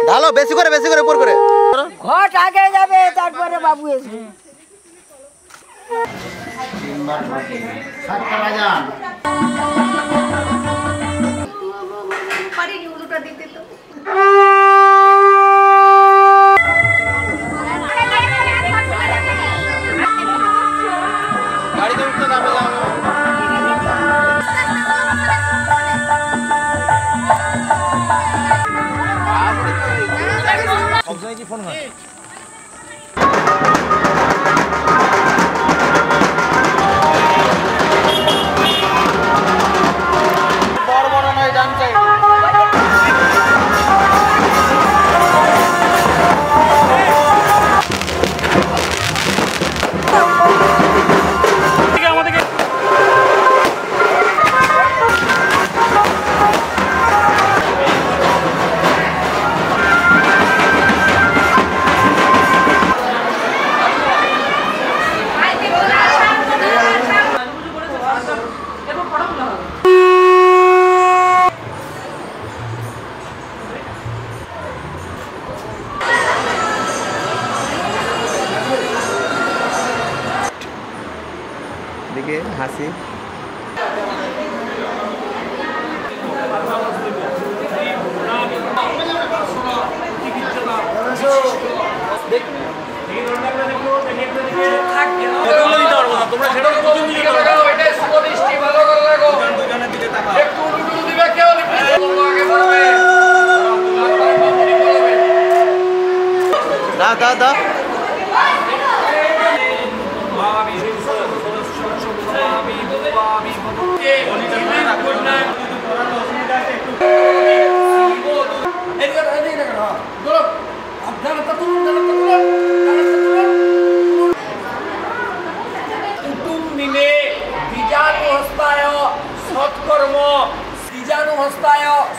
ঢালো বেশি করে উপর করে ঘট আগে যাবে তারপরে বাবু আসবে পারিনি উল্টোটা দিতে তো গাড়ি তো উঠতে যাবে সবসময় কি ফোন হয় বড় নয় ডান সাইড দিকে হাসি দাদা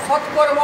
সৎকর্ম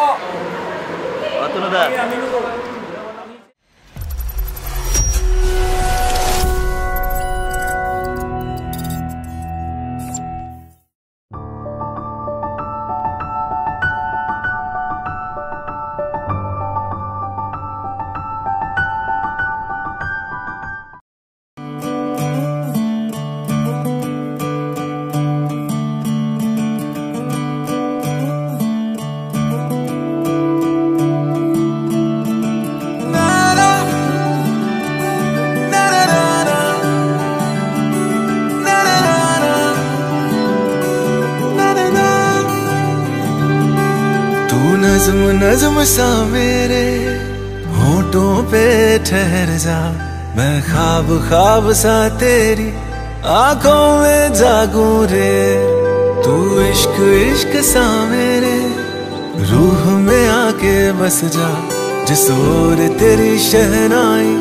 नज़्म नज़्म सा मेरे होठों पे ठहर जा, मैं ख्वाब ख्वाब सा तेरी आंखों में जागूं रे। तू इश्क इश्क सा मेरे रूह में आके बस जा, जिस ओर तेरी शहनाई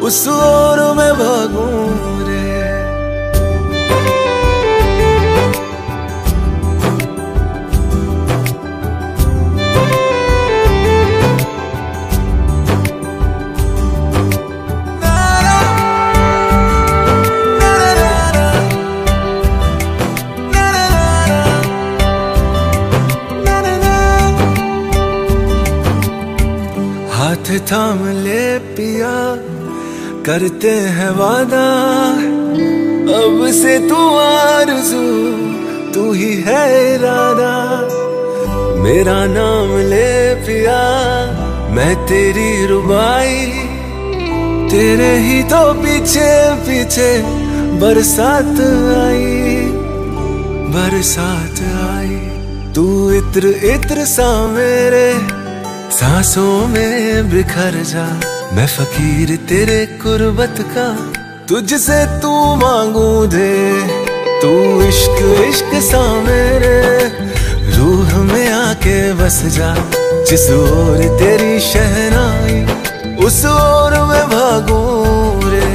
उस ओर में भागूं रे। हाथ थाम ले पिया, करते हैं वादा, अब से तू आरज़ू तू ही है इरादा। मेरा नाम ले पिया, मैं तेरी रुबाई, तेरे ही तो पीछे पीछे बरसात आई, बरसात आई। तू इत्र इत्र सा मेरे सांसों में बिखर जा, मैं फकीर तेरे कुर्बत का, तुझसे तू मांगू दे। तू इश्क इश्क सा मेरे रूह में आके बस जा, जिस ओर तेरी शहनाई उस ओर मैं भागूं रे।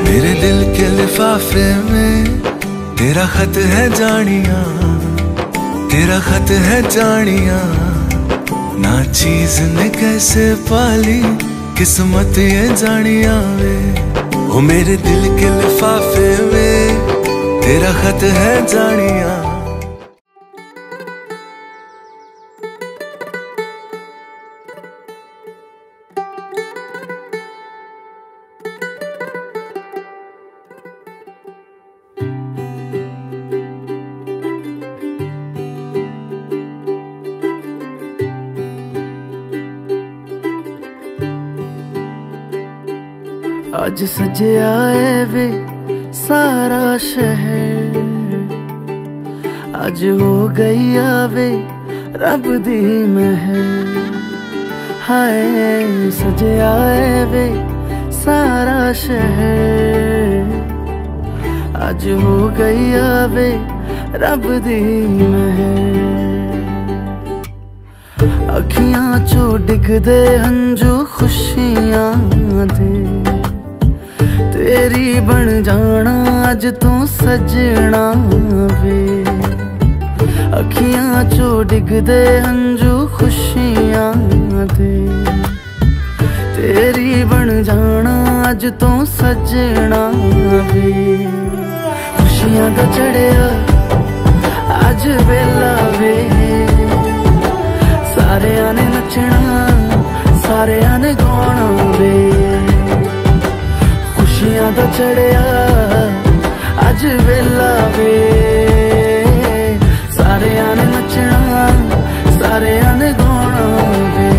मेरे दिल के लिफाफे में तेरा खत है जानिया, तेरा खत है जानिया। ना चीज ने कैसे पाली किस्मत ये जानिया वे। ओ मेरे दिल के लिफाफे में तेरा खत है जानिया। आज सजया है वे सारा शहर, आज हो गई आवे रब दी महर। हाय सजया है वे सारा शहर, आज हो गई आवे रब दी महर। अखियां चो डिगदे हंजू खुशियां दे, तेरी बन जाना अज तू सजना वे। अखियां चो डिगदे हंजू खुशियां दे, तेरी बन जाना अज तू सजना वे। खुशियां दा चढ़िया अज वेला वे, सारेयां ने नचना सारेयां ने गाना वे। खुशियां दा चढ़िया अज वेला वे, सारेयां ने नचना सारेयां ने गाना वे।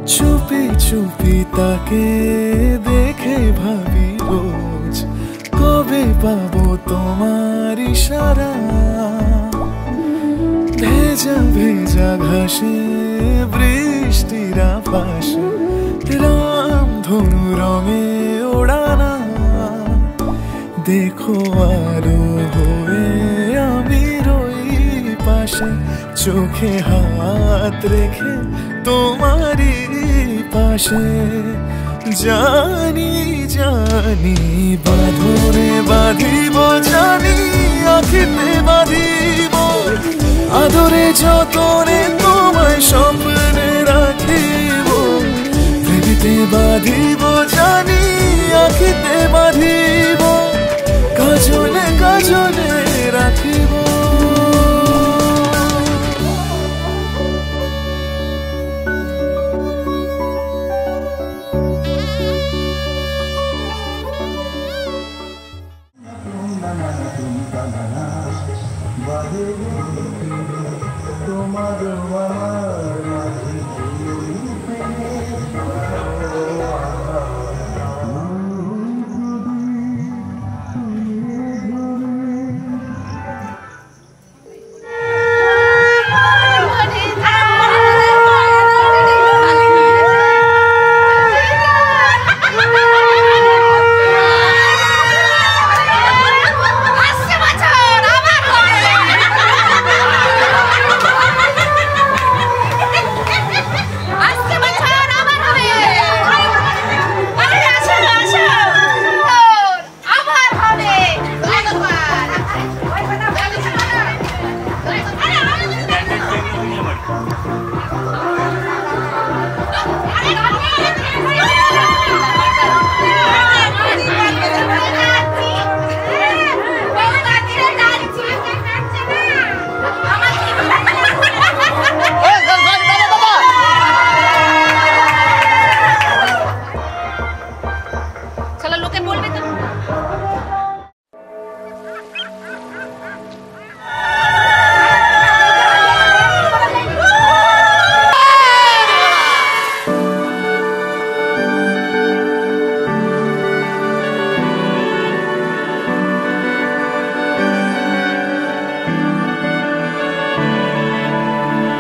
छुपी छुपी ताके देखे भाभी रोज, कबे पाबो তোমার ইশারা। ভেজা ভেজা ঘাসে বৃষ্টির আভাসে রামধনু রঙে ওড়ানা। দেখো আলো হয়ে আমি রই পাশে, চোখে হাত রেখে তোমারই পাশে। জানি জানি বাঁধনে বাঁধিব, জানি আখিতে বাঁধিব, আদরে যতনে তোমায় স্বপ্নে রাখিব। প্রেমেতে বাঁধিব, জানি আখিতে বাঁধিব, কাজলে কাজলে রাখিব।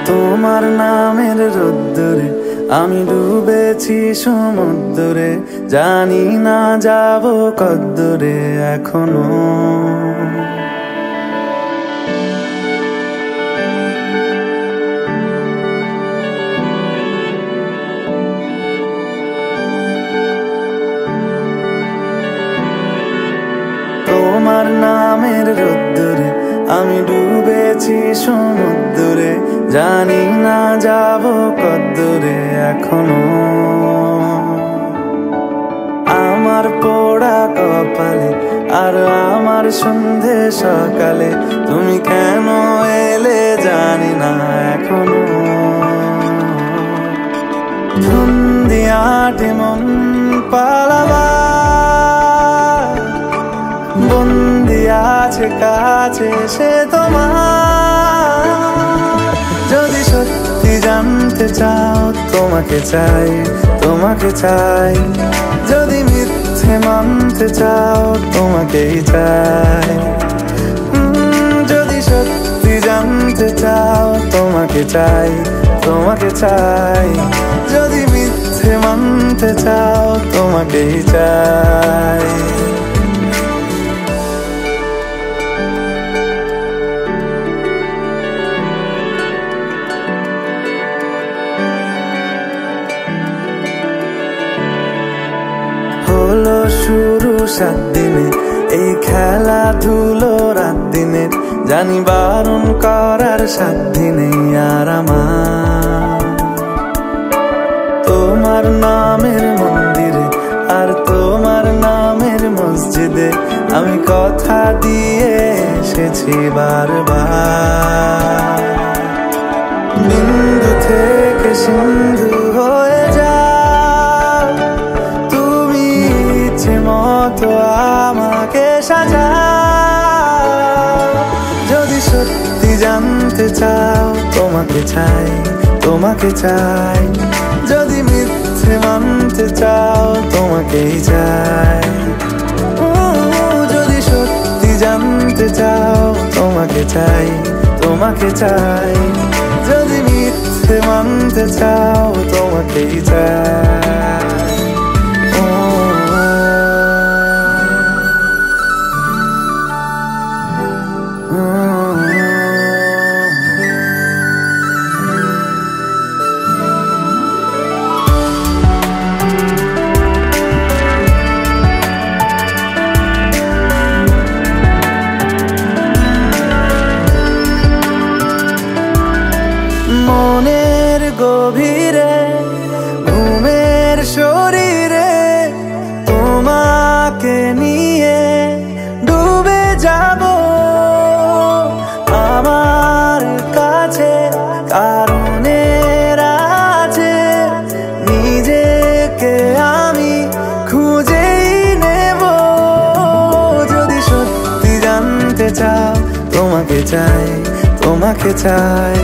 তোমার নামের রোদ্দুরে আমি ডুবেছি সমুদ্রে, জানি না যাব কদ্দুরে এখনো। তোমার নামের রোদ্দুরে আমি ডুবেছি সমুদ্রে, জানি না যাব কদ্দুরে এখনো। আমার পোড়া কপালে আর আমার সন্ধে সকালে তুমি কেন এলে জানি না এখনো। ধুন্দিয়াটে মন পালাবা বন্দি আছে কাছে সে তোমার। যদি সত্যি জানতে চাও তোমাকে চাই, তোমাকে চাই। যদি মিথ্যে মানতে চাও তোমাকেই চাই। যদি সত্যি জানতে চাও তোমাকে চাই, তোমাকে চাই। যদি মিথ্যে মানতে চাও তোমাকেই চাই। হলো শুরু 7 দিনে এই খেলাধুলো রাত দিনে, জানি বারণ করার সাধ্য নেই আর আমার। তোমার নামের মন্দিরে আর তোমার নামের মসজিদে আমি কথা দিয়ে এসেছি বারবার। বিন্দু থেকে সিন্ধু হয়ে যাও তুমি, ইচ্ছে মতো আমাকে সাজাও। যদি সত্যি জানতে চাও তোমাকে চাই, তোমাকে চাই। যদি মিথ্যে মানতে চাও তোমাকেই চাই। যদি সত্যি জানতে চাও তোমাকে চাই, তোমাকে চাই। যদি মিথ্যে মানতে চাও তোমাকেই চাই। মনের গভীরে ঘুমের শরীরে তোমাকে নিয়ে ডুবে যাব। আমার কাছে কারণের আছে, নিজেকে আমি খুঁজেই নেব। যদি সত্যি জানতে চাও তোমাকে চাই, তোমাকে চাই।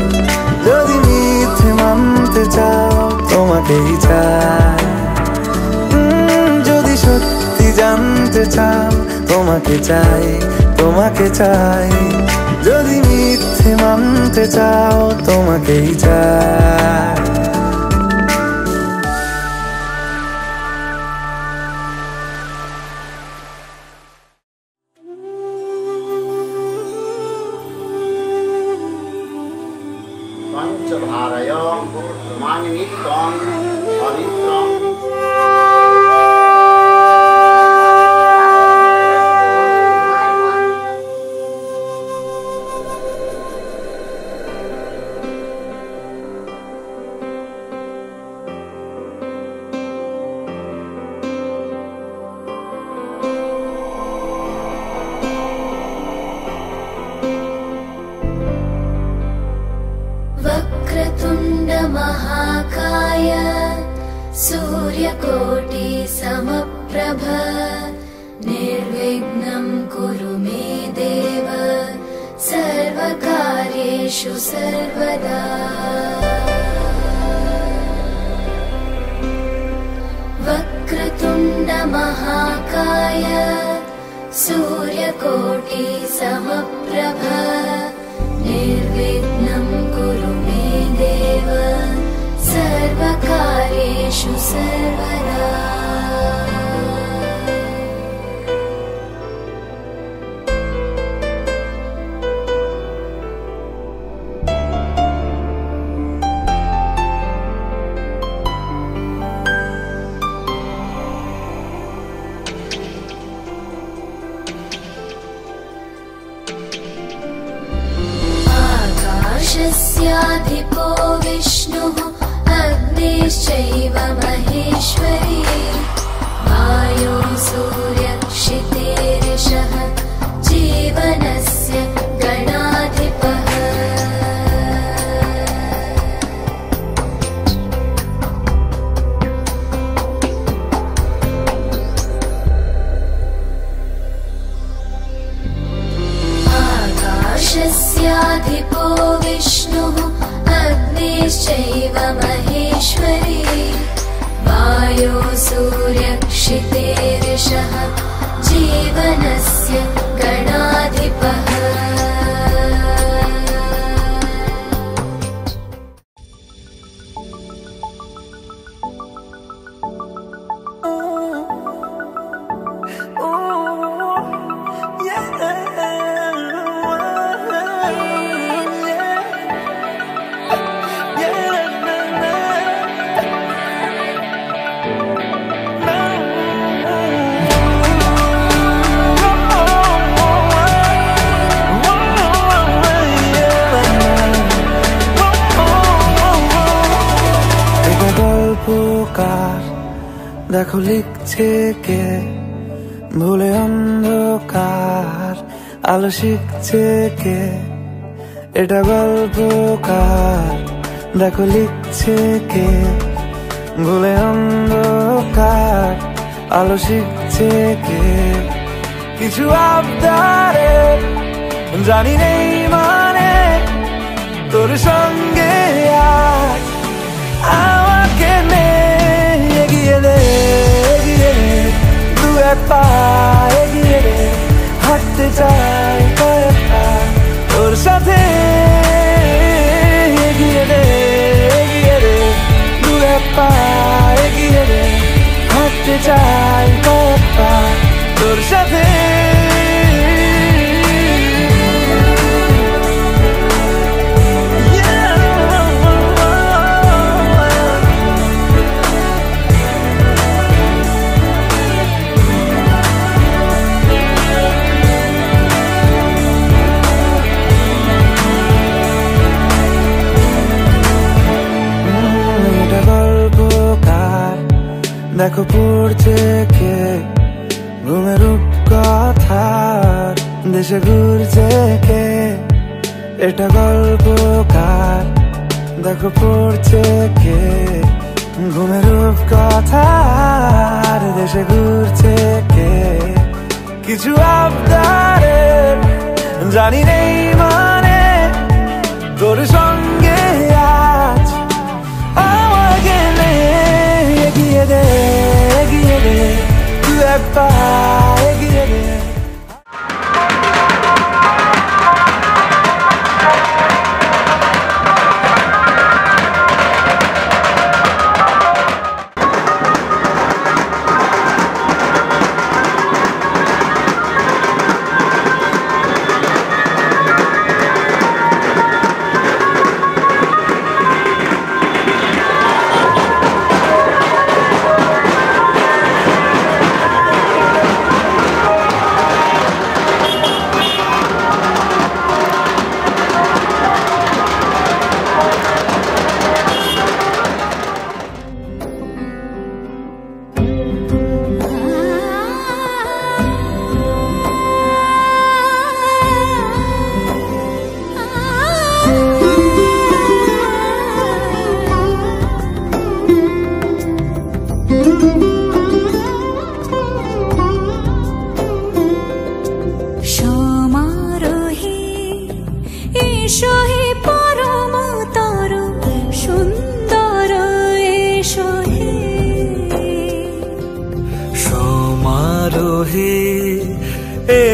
যদি মিথ্যে মানতে চাও তোমাকেই চাই। যদি সত্যি জানতে চাও তোমাকে চাই, তোমাকে চাই। যদি মিথ্যে মানতে চাও তোমাকেই চাই। পঞ্চধারয় মানিমিত্তং পবিত্রং वक्रतुण्ड महाकाय सूर्यकोटि समप्रभ निर्विघ्नं कुरु मे देव सर्वकार्येषु सर्वदा। वक्रतुण्ड महाकाय सूर्यकोटि समप्रभ निर्विघ्नं कुरु मे भवेषु सर्वदा आकाशस्याधिपो विष्णुः अग्निश्चैव महेश्वरी वायो सूर्यक्षितेरिषः जीवनस्य गणाधिपः आकाशस्याधिपो विष्णुः अग्निश्चैव महेश्वरी वायो सूर्यक्षितेरिषः जीवनस्य गणाधिपः देखो लिखছে কে ভুলে অন্ধকার আলো শিখছে কে এটা গল্পকার দেখো লিখছে কে ভুলে অন্ধকার আলো শিখছে কে কিছু আবদারে জানি নেই মানে তোর সঙ্গে আজ আমাকে নে এগিয়ে দে দু এক পা এগিয়ে দে হাঁটতে চাই কয়েকটা তোর সাথে এগিয়ে দে দু এক পা এগিয়ে দে হাঁটতে চাই কয়েকটা তোর সাথে দেখো পড়ছে কে ঘুমের রূপকথার দেশে ঘুরছে কে এটা গল্পকার দেখো পড়ছে কে ঘুমের রূপকথার দেশে ঘুরছে কে কিছু আবদারে জানি নেই মানে তোর সঙ্গে আজ আমাকে নে এগিয়ে দে দু এক পা এগিয়ে দে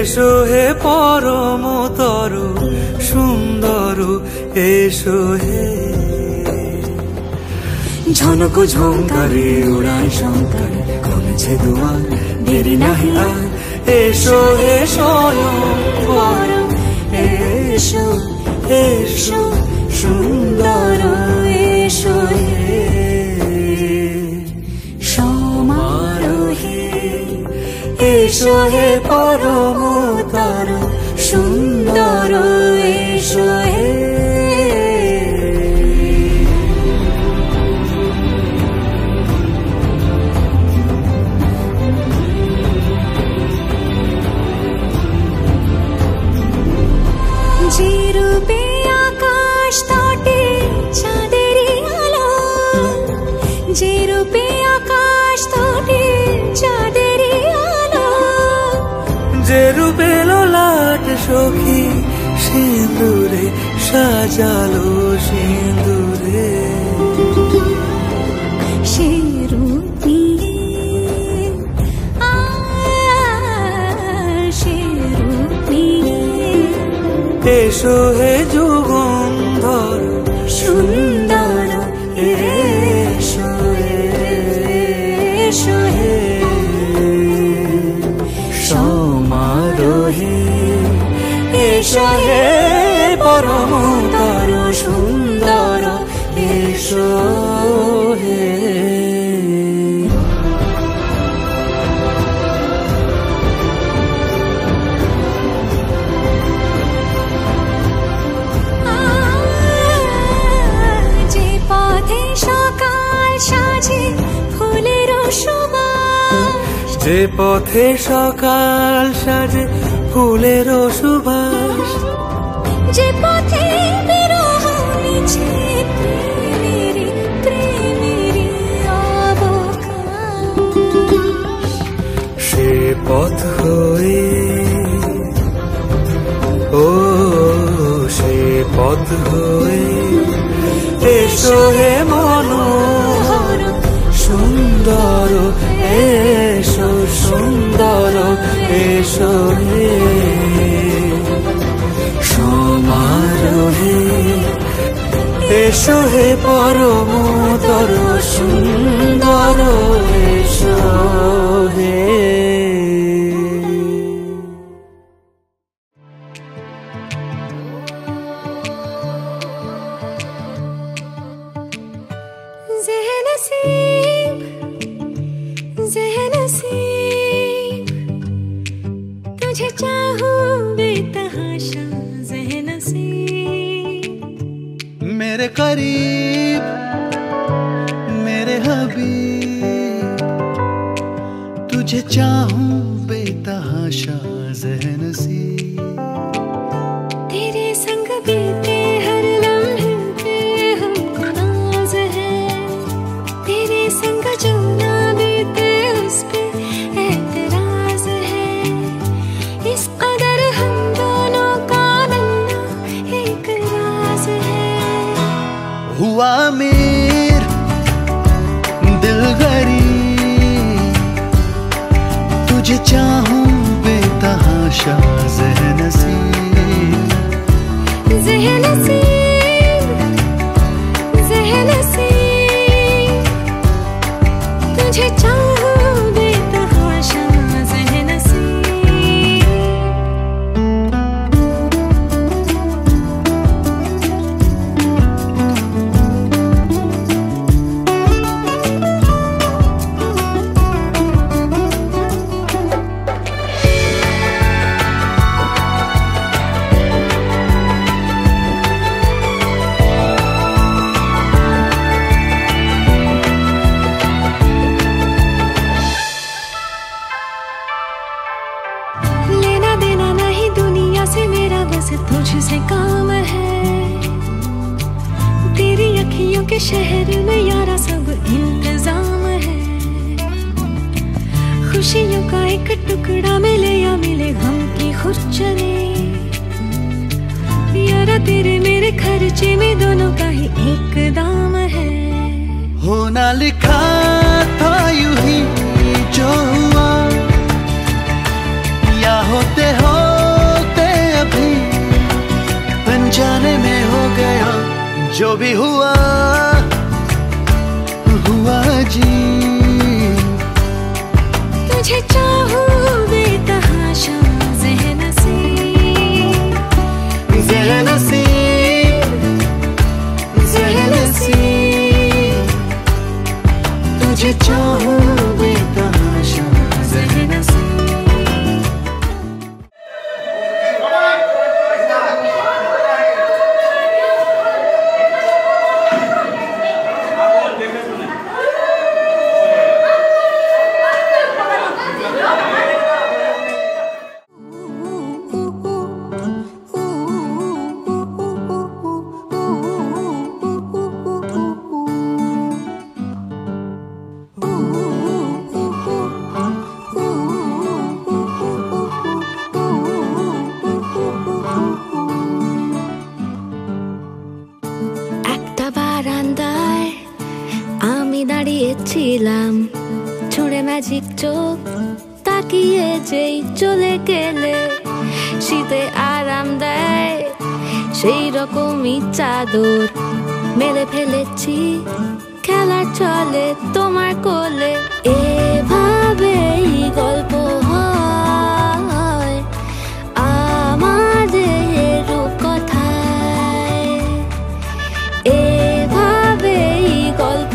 এসো হে পরমতর সুন্দর এসো হে ঝনক ঝঙ্কারে উড়ায় শঙ্কারে খুলেছে দুয়ার, দেরি নাহি আর, এসো এসো পরম, এসো এসো সুন্দর, এসো হে সমারোহে, এসো হে পরমতর সুন্দর, এসো হে। যে রূপে আকাশ তটে চাঁদেরই আলো, যে রূপে আকাশ তটে চাঁদেরই আলো, যে রূপে ললাট সখী সিঁদুরে সাজালো সিঁদুরে, সে রূপ নিয়ে সে রূপ নিয়ে এসো হে যুগন্ধর সুন্দর, এসো এসো হে সমারোহে, এসো হে পরমতর সুন্দর, এসো হে। যে পথে সকাল সাজে ফুলের সুবাস, যে পথে বিরহ মিছে প্রেমেরি প্রেমেরি অবকাশ, সে পথ হয়ে ও সে পথ হয়ে এসো হে মনোহর সুন্দর, এসো সুন্দর, এসো হে সমারোহে, এসো হে পরমতর সুন্দর, এসো হে। तुझे चाहूं बेतहाशा ज़ेहनसीब, मेरे करीब मेरे हबीब, तुझे चाहूं बेतहाशा ज़ेहनसीब, तेरे संग बीते हर लम्हे पे हमको नाज है, तेरे संग जो ना बीते उस पे एतराज है, इस कदर हम दोनों का बनना एक राज है। हुआ अमीर दिल गरीब, तुझे चाहूं बेतहाशा ज़ेहनसीब, ज़ेहनसीब ज़ेहनसीब, तुझे चाहूं बेतहाशा ज़ेहनसीब। लेना देना नहीं दुनिया से मेरा बस तुझसे काम है, तेरी अखियों के शहर में यारा सब इंतजाम है, खुशियों का एक टुकड़ा मिले या मिले गम की खुरचने, यारा तेरे मेरे खर्चे में दोनों का ही एक दाम है। होना लिखा था यूं ही जो हुआ, या होते होते अभी अनजाने में हो गया, जो भी हुआ जी। तुझे चाहूं बेतहाशा ज़हन-सी, ज़हन-सी, ज़हन-सी, तुझे चाहूं बेतहाशा ज़हन-सी। ছিলাম ছুঁড়ে ম্যাজিক চোখ তাকিয়ে যেই চলে গেলে শীতে আরাম দেয় সেই রকমই চাদর মেলে ফেলেছি খেলার চলে তোমার কোলে। এভাবেই গল্প হয় আমাদের রূপকথায়, এভাবেই গল্প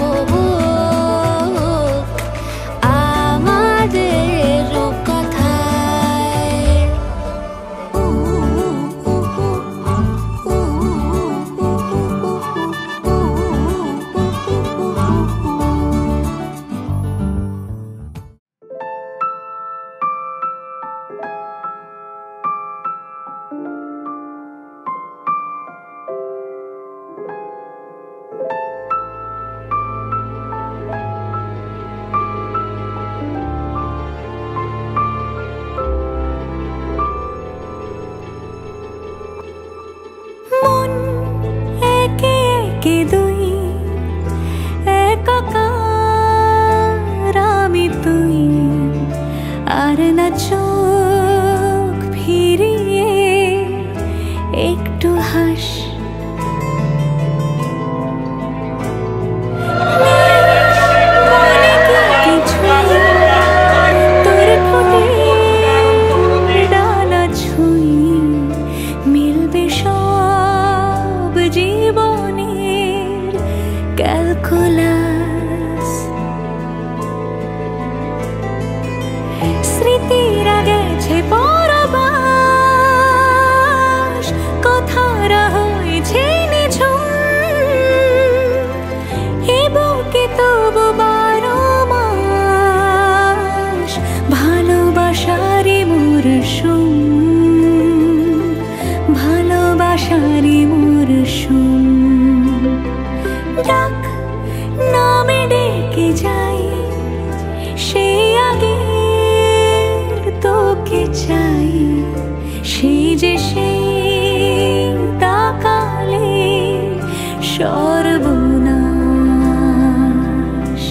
স্মৃতিরা গেছে পরবাস, কথারা হয়েছে নিঝুম, এ বুকে তবু 12 মাস ভালোবাসারই মরশুম, ভালোবাসারই মরশুম। ডাক নামে ডেকে যাই সে আগে তোকে চাই, সে যে সেই তাকালে সর্বনাশ।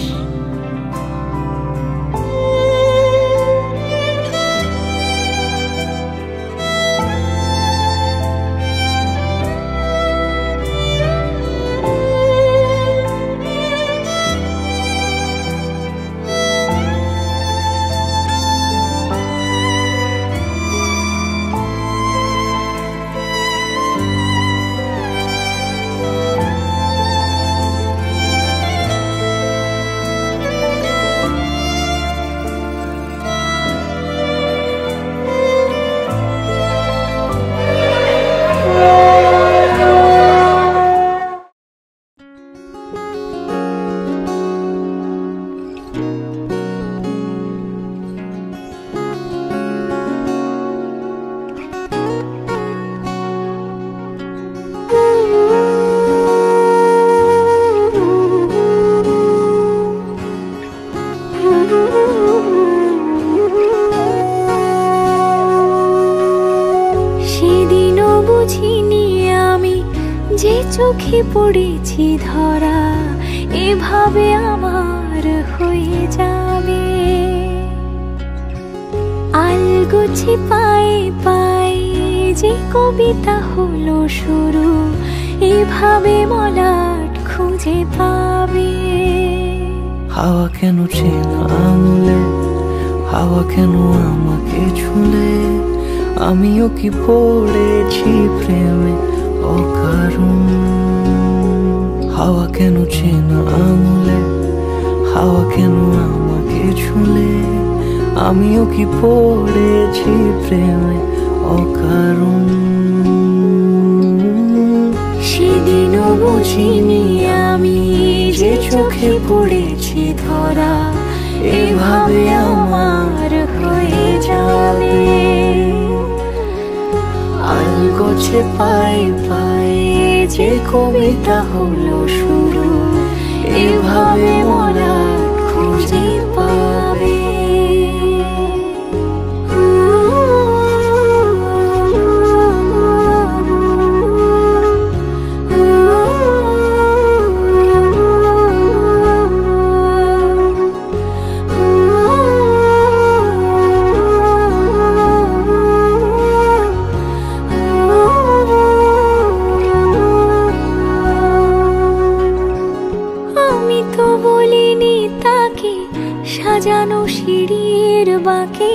চোখে পড়েছি ধরা, এভাবে আমার হয়ে যাবে। আলগোছে পায়ে পায়ে যে কবিতা হলো শুরু, এভাবে মলাট খুঁজে পাবে। হাওয়া কেন চেনা আঙুলে, হাওয়া কেন আমাকে ছুলে, আমিও কি পড়েছি প্রেমে অকারণ। হাওয়া কেন চেনা আঙুলে, হাওয়া কেন আমাকে ছুলে, আমিও কি পড়েছি প্রেমে অকারণ। সেদিনও বুঝিনি আমি যে চোখে পড়েছি ধরা, এভাবে আমার হয়ে যাবে। আলগোছে পায়ে পায়ে যে কবিতা হলো শুরু, এভাবে মরা খুঁজে পাবে। সাজানো সিঁড়ির বাঁকে,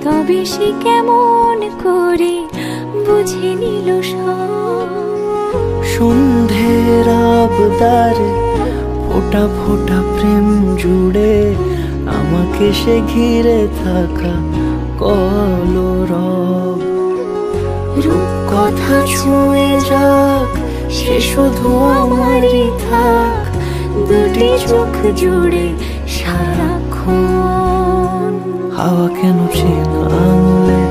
তবে সে কেমন করে বুঝে নিল সব। সন্ধ্যের আবদারে ফোটা ফোটা প্রেম জুড়ে, আমাকে সে ঘিরে থাকা কলরব। রূপকথা ছুঁয়ে যাক, সে শুধু আমারই থাক, দুটি চোখ জুড়ে সারাক্ষণ। হাওয়া কেন চেনা আঙুলে,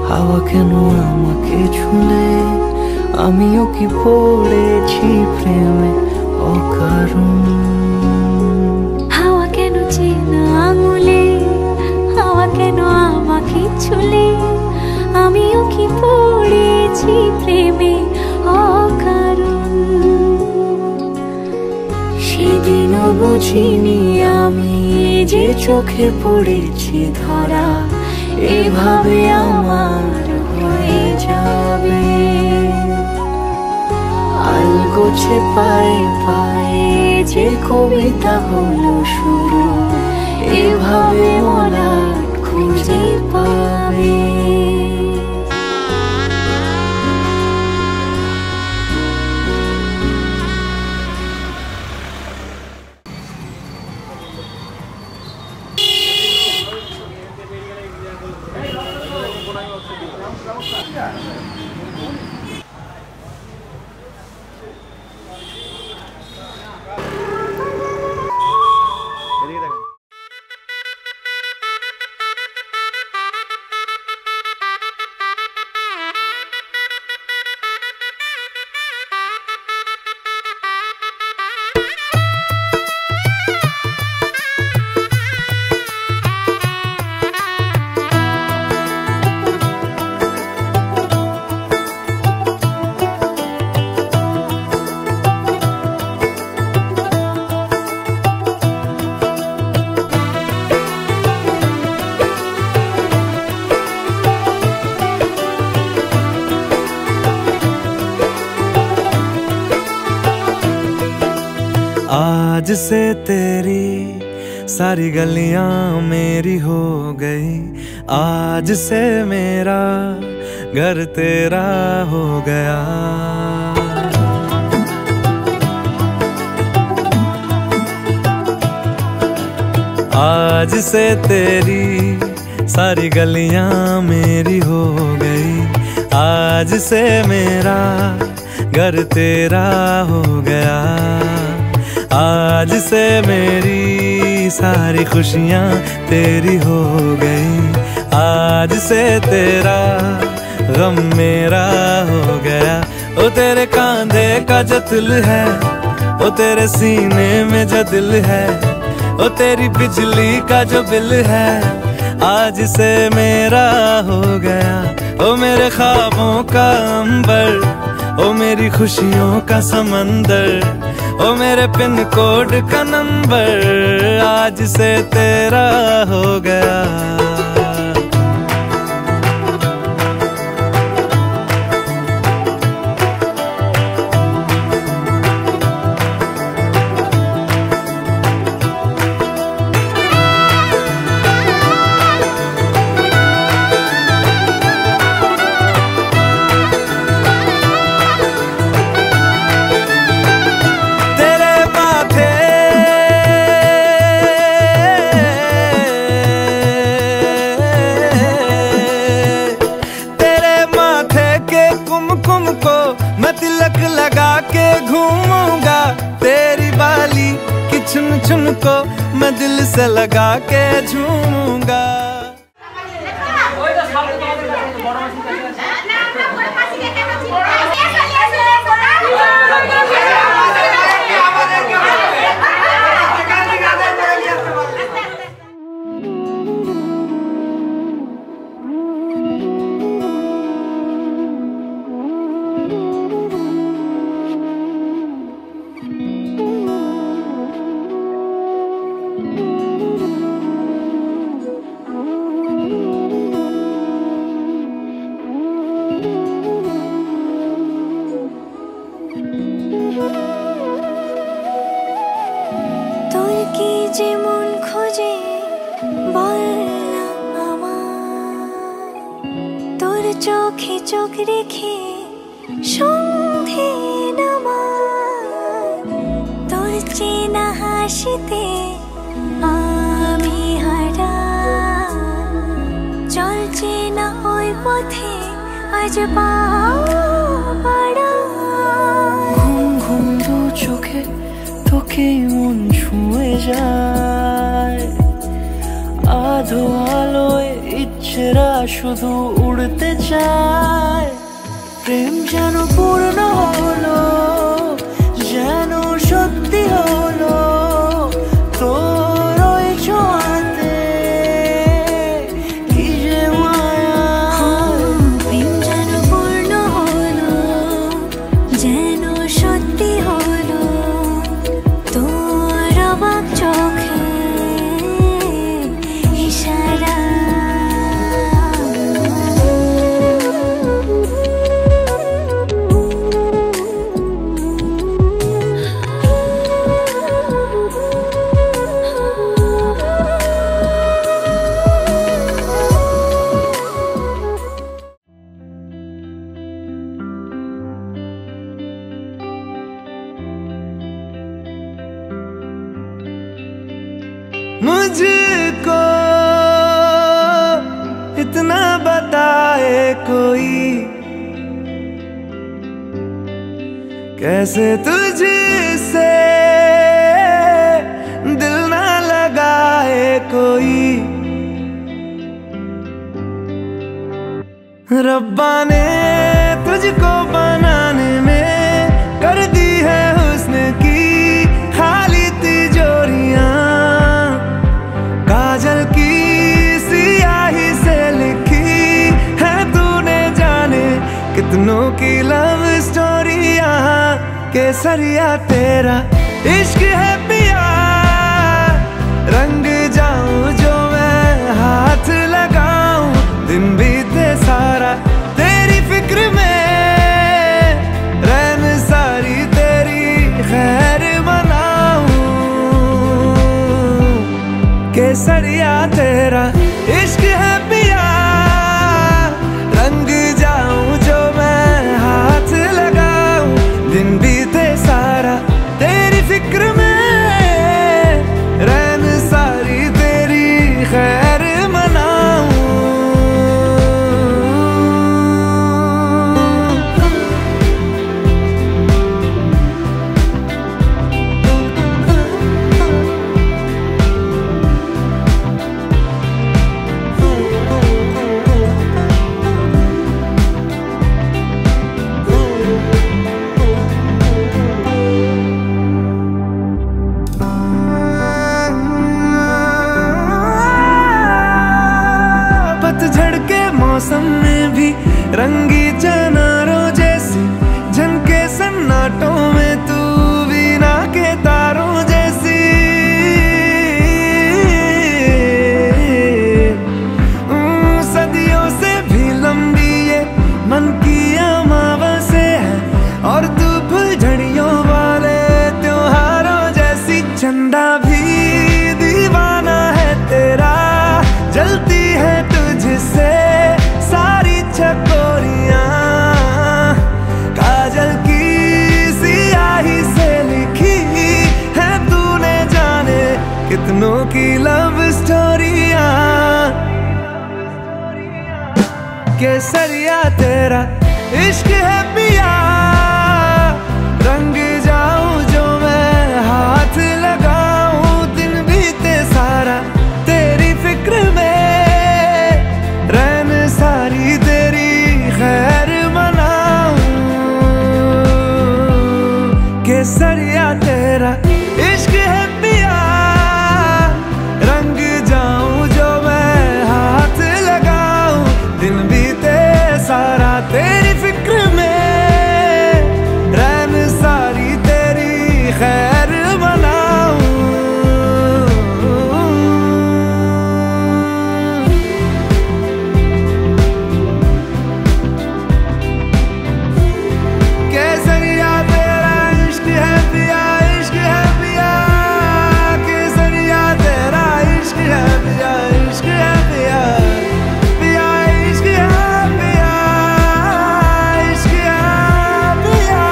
হাওয়া কেন আমাকে ছুলে, আমিও কি পড়েছি প্রেমে অকারণ। হাওয়া কেন চেনা আঙুলে, হাওয়া কেন আমাকে ছুলে, আমিও কি পড়েছি প্রেমে অকারণ। সেদিনও বুঝিনি আমি যে চোখে পড়েছি ধরা, এভাবে আমার হয়ে যাবে। আলগোছে পায়ে পায়ে যে কবিতা হলো শুরু, এভাবে মরা খুঁজে পাবে। आज से तेरी सारी गलियां मेरी हो गई, आज से मेरा घर तेरा हो गया। आज से तेरी सारी गलियां मेरी हो गई, आज से मेरा घर तेरा हो गया। आज से मेरी सारी खुशियाँ तेरी हो गई, आज से तेरा गम मेरा हो गया। ओ तेरे कांधे का जो दिल है, ओ तेरे सीने में जो दिल है, ओ तेरी बिजली का जो बिल है, आज से मेरा हो गया। ओ मेरे ख्वाबों का अंबर, ओ मेरी खुशियों का समंदर, ओ मेरे पिन कोड का नंबर, आज से तेरा हो गया। घूमूंगा तेरी बाली कि चुन चुन को मैं दिल से लगा के झूमूंगा। যেমন খোঁজে বললাম আমার, তোর চোখে চোখ রেখে সন্ধে নামার, তোর চেনা হাসিতে আমি হারা, চল চেনা ওই পথে আজ পাড়া। ঘুম ঘুম দু চোখে তোকে মন ছুঁয়ে যায়, আধো আলোয় ইচ্ছেরা শুধু উড়তে চায়। প্রেম যেন পূর্ণ হলো, যেন সত্যি হলো তোর ওই ছোঁয়াতে, কি যে মায়া। প্রেম যেন পূর্ণ হলো, যেন সত্যি হলো তোর অবাক চোখে ইশারা। मुझको इतना बताए कोई, कैसे तुझसे दिल ना लगाए कोई। रब्बा ने तुझको बनाने में कर दी है हुस्न की खाली तिजोरियां, काजल की सियाही से लिखी है तूने जाने कितनों की लव स्टोरियां। केसरिया तेरा इश्क है पिया, रंग जाऊं जो मैं हाथ लगाऊं, दिन बीते सारा तेरी फिक्र में, रैन सारी तेरी खैर मनाऊं। केसरिया तेरा इश्क है पिया, रंग जाऊं जो मैं हाथ लगाऊं, दिन बीते सारा तेरी फिक्र में, रैन सारी तेरी खैर मनाऊं। पतझड़ के मौसम में भी रंगी चनारों जैसी झनके सन्नाटों में तू वीणा के तारों जैसी। सदियों से भी लंबी ये मन की अमावस्या है, और तू फुलझड़ियों वाले त्योहारों जैसी। चंदा भी दीवाना है तेरा, जलती है तुझसे सारी चकोरियां, काजल की सियाही से लिखी है तूने जाने कितनों की लव स्टोरियां। केसरिया तेरा इश्क है पिया, रंग केसरिया तेरा इश्क है पिया, रंग जाऊं जो मैं हाथ लगाऊं, दिन बीते सारा तेरी फिक्र में, रैन सारी तेरी खैर मनाऊं। केसरिया तेरा इश्क है पिया, इश्क है पिया, केसरिया तेरा इश्क है पिया, इश्क है पिया, पिया इश्क है पिया, इश्क है पिया,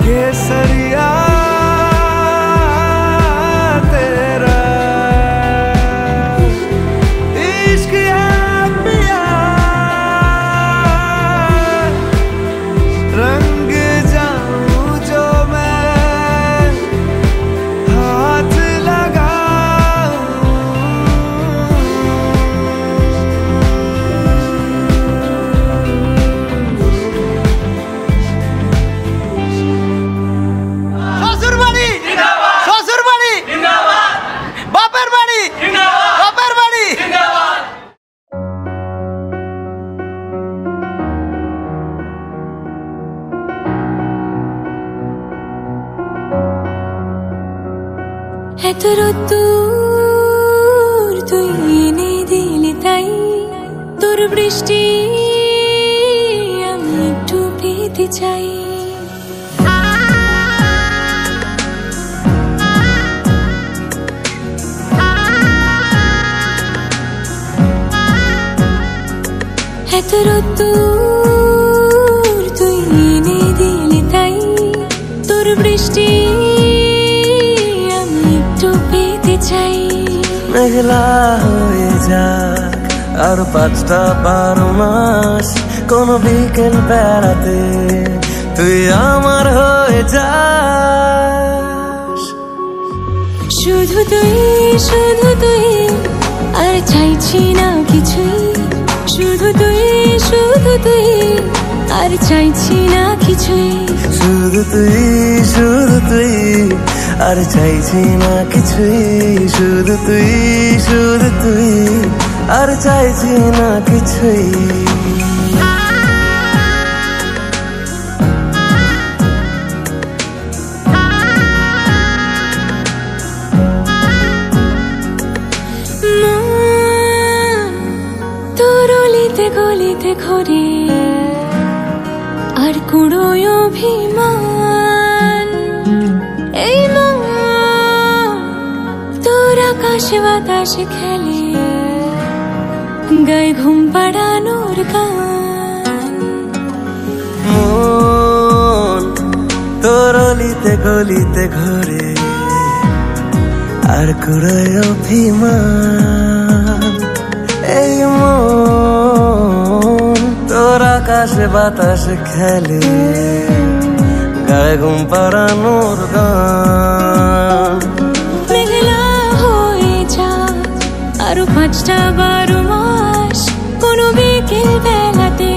केसरिया तेरा इश्क है पिया, रंग जाऊं जो मैं हाथ लगाऊं। শ্বশুর বাড়ি শ্বশুর বাড়ি বাপের বাড়ি বাপের বাড়ি। এত রোদ্দুর তুই এনে দিলি তাই, তোর বৃষ্টি আমি একটু পেতে চাই। এত রোদ্দুর তুই এনে দিলি তাই, তোর বৃষ্টি আমি একটু পেতে চাই। মেঘলা হয়ে যাক আর 5টা 12 মাস, কোন বিকেল বেড়াতে তুই আমার হয়ে যাস। শুধু তুই আর চাইছি না কিছুই, শুধু তুই আর চাইছি না কিছুই, শুধু তুই আর চাইছি না কিছুই, শুধু তুই আর চাইছি না কিছুই। তোর অলিতে গলিতে ঘরে আর কুড়োয় অভিমান, এই মন তোর আকাশে বাতাসে খেলে, গায়ে ঘুম পাড়ানোর গান। মন তোর অলিতে গলিতে ঘরে আর কুড়োয় অভিমান, এই মন তোর আকাশে বাতাসে খেলে, গায়ে ঘুম পাড়ানোর গান। মেঘলা হয়ে যাক আরো 5টা 12 মাস, কোনো বিকেল বেলাতে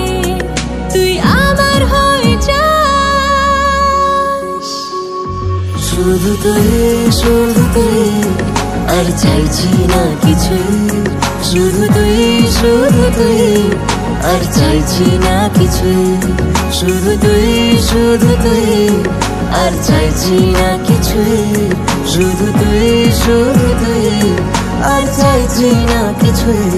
তুই আমার হয়ে যাস। শুধু তুই আর চাইছি না কিছুই, শুধু তুই আর চাইছি না কিছুই, শুধু তুই আর চাইছি না কিছুই, শুধু তুই আর চাইছি না কিছুই।